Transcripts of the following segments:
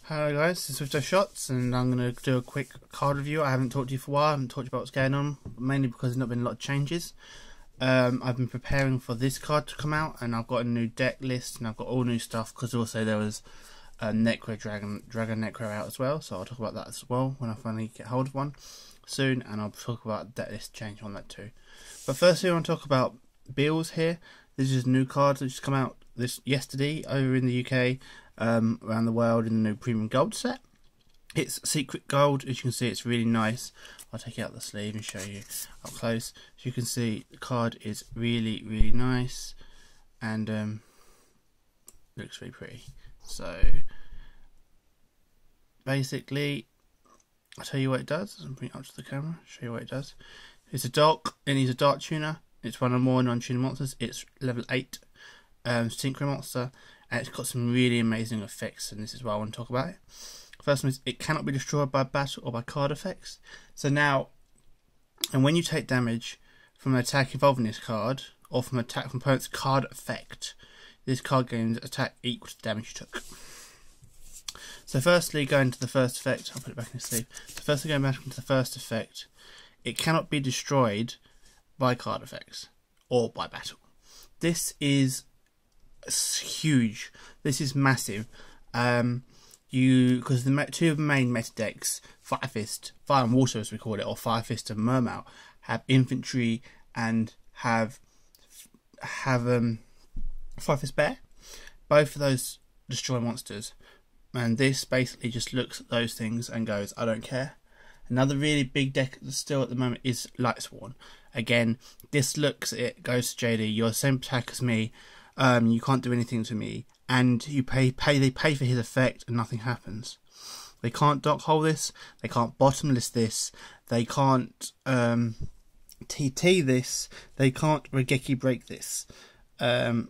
Hello guys, this is Swifto Shots and I'm going to do a quick card review. I haven't talked to you for a while, I haven't talked to you about what's going on, mainly because there's not been a lot of changes. I've been preparing for this card to come out and I've got a new deck list and I've got all new stuff because also there was a Necro Dragon Necro out as well, so I'll talk about that as well when I finally get hold of one soon, and I'll talk about deck list change on that too. But firstly I want to talk about Beelze here. This is a new card that just come out yesterday over in the UK. Around the world in the new premium gold set. It's secret gold. As you can see, it's really nice. I'll take out the sleeve and show you up close. As you can see, the card is really nice and looks really pretty. So basically, I'll tell you what it does. I'll bring it up to the camera, show you what it does. It's a dark, and he's a dark tuner. It's one of the more non-tuner monsters. It's level 8 synchro monster. And it's got some really amazing effects, and this is why I want to talk about it. First one is it cannot be destroyed by battle or by card effects. So now, and when you take damage from an attack involving this card, or from an attack from opponent's card effect, this card gains attack equal to the damage you took. So firstly, going to the first effect, I'll put it back in the sleeve. So firstly, going back into the first effect, it cannot be destroyed by card effects or by battle. This is huge. This is massive. Because the two of the main meta decks, Fire Fist, Fire and Water as we call it, or Fire Fist and Mermail, have infantry and have Fire Fist Bear. Both of those destroy monsters, and this basically just looks at those things and goes, I don't care. Another really big deck still at the moment is Lightsworn. Again, this looks at it, goes to JD, you're the same attack as me. You can't do anything to me, and you they pay for his effect and nothing happens. They can't dock hole this, they can't bottomless this, they can't TT this, they can't Regeki break this. And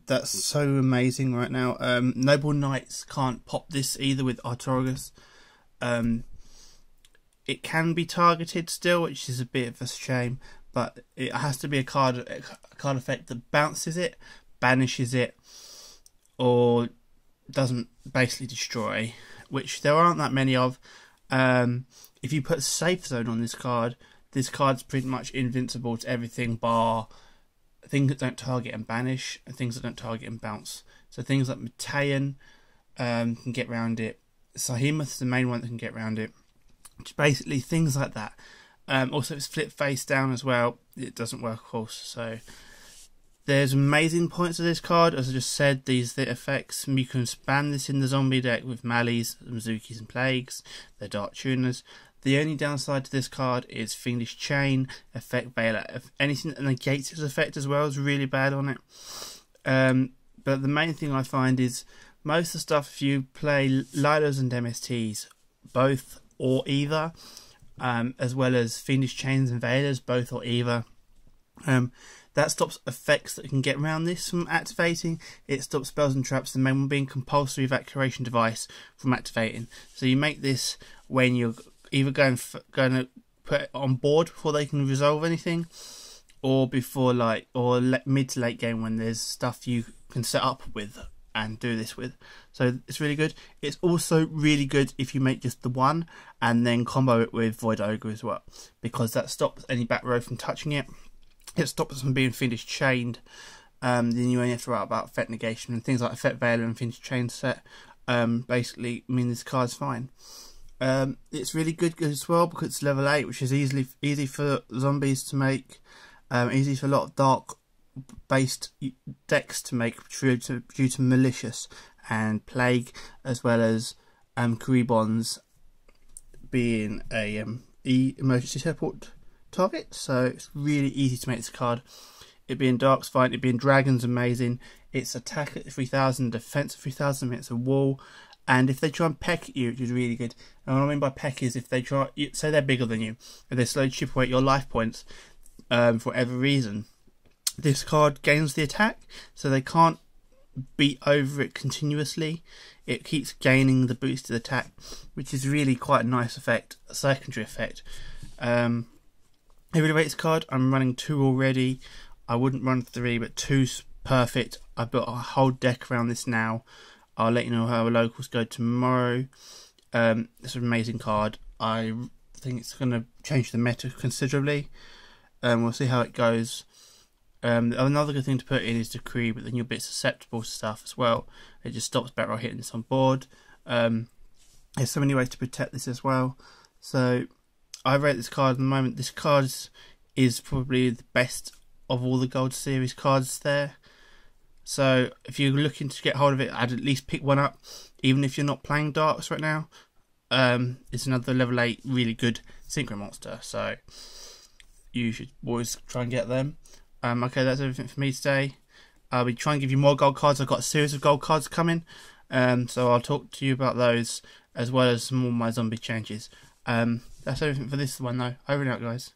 that's so amazing right now. Noble Knights can't pop this either with Artorigus. It can be targeted still, which is a bit of a shame. But it has to be a card effect that bounces it, banishes it, or doesn't basically destroy, which there aren't that many of. If you put Safe Zone on this card's pretty much invincible to everything bar things that don't target and banish, and things that don't target and bounce. So things like Matean can get around it. Sahemoth is the main one that can get around it. Just basically things like that. Also, it's flip face down as well. It doesn't work, of course. So there's amazing points of this card. As I just said, the effects. You can spam this in the zombie deck with Mallies, Mizukis, and Plagues. They're dark tuners. The only downside to this card is Fiendish Chain, Effect Veiler. If anything that negates its effect as well is really bad on it. But the main thing I find is most of the stuff, if you play Lilas and MSTs, both or either, as well as Fiendish Chains and Veilers, both or either. That stops effects that can get around this from activating. It stops spells and traps, the main one being compulsory evacuation device, from activating. So you make this when you're either going to put it on board before they can resolve anything, or before mid to late game when there's stuff you can set up with and do this with. So it's really good. It's also really good if you make just the one and then combo it with Void Ogre as well, because that stops any back row from touching it. It stops it from being Fiendish Chained. Then you only have to write about effect negation and things like Effect Veiler and Fiendish Chain set. Basically mean this card's fine. It's really good as well because it's level 8, which is easy for zombies to make, easy for a lot of dark based decks to make due to Malicious and Plague, as well as Kuribons being a emergency teleport target. So it's really easy to make this card. It being Dark's fine, it being Dragon's amazing. It's attack at 3000, defense at 3000, it's a wall. And if they try and peck at you, which is really good. And what I mean by peck is if they try, say they're bigger than you, and they slowly chip away at your life points for whatever reason, this card gains the attack, so they can't beat over it continuously. It keeps gaining the boosted attack, which is really quite a nice effect, a secondary effect. I really rate this card. I'm running 2 already. I wouldn't run 3, but 2's perfect. I built a whole deck around this now. I'll let you know how our locals go tomorrow. It's an amazing card. I think it's going to change the meta considerably. We'll see how it goes. Another good thing to put in is Decree, but then you're a bit susceptible to stuff as well. It just stops battle hitting this on board. There's so many ways to protect this as well. So I rate this card at the moment. This card is probably the best of all the Gold Series cards there. So if you're looking to get hold of it, I'd at least pick one up, even if you're not playing Darks right now. It's another level 8 really good synchro monster, so you should always try and get them. Okay, that's everything for me today. I'll be trying to give you more gold cards. I've got a series of gold cards coming, so I'll talk to you about those as well as some more of my zombie changes. That's everything for this one though. Over and out, guys.